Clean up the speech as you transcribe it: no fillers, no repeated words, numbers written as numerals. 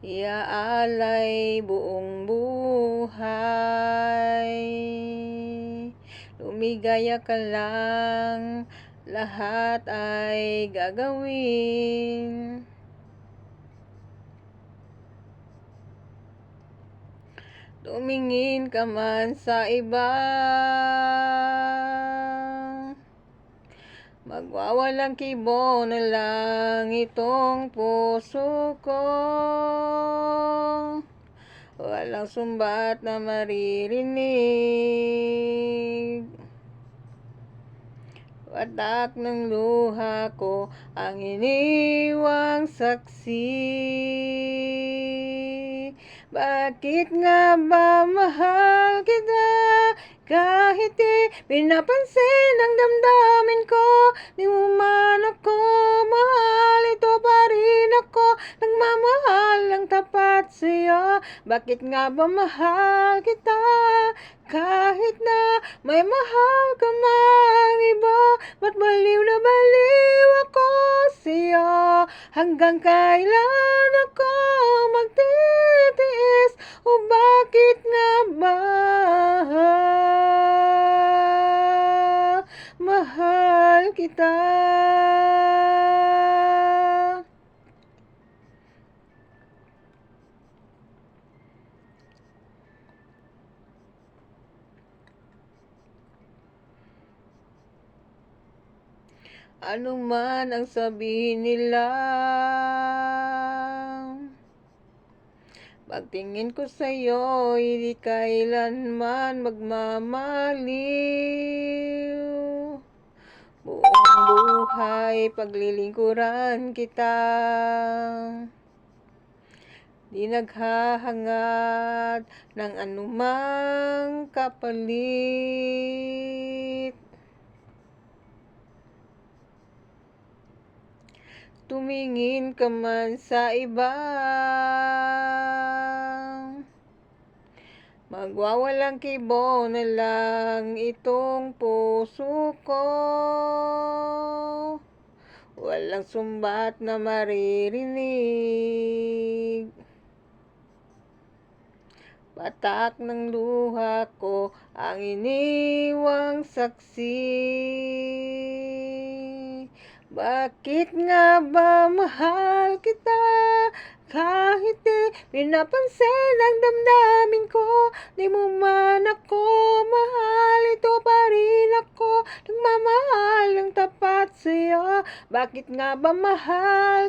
iaalay buong buhay. Lumigaya ka lang, lahat ay gagawin. Tumingin ka man sa iba, magwawalang kibo na lang itong puso ko. Walang sumbat na maririnig. Watak ng luha ko ang iniwang saksi. Bakit nga ba mahal kita? Kahit di pinapansin ang damdamin ko, di mo man ako mahal, ito pa rin ako, nagmamahal ng tapat sa'yo. Bakit nga ba mahal kita? Kahit na may mahal ka mang iba, ba't baliw na baliw ako sa'yo? Hanggang kailan ako magtitiis? O bakit nga ba mahal kita? Ano man ang sabihin nila, pagtingin ko sa'yo, hindi kailanman magmamaliw. Buong buhay, paglilingkuran kita. Di naghahangad ng anumang kapalit. Tumingin ka man sa iba, magwawalang kibo na lang itong puso ko. Walang sumbat na maririnig. Patak ng luha ko ang iniwang saksi. Bakit nga ba mahal kita? Kahit di pinapansin ang damdamin ko, di mo man ako mahal, ito pa rin ako, nagmamahal ng tapat sa'yo. Bakit nga ba mahal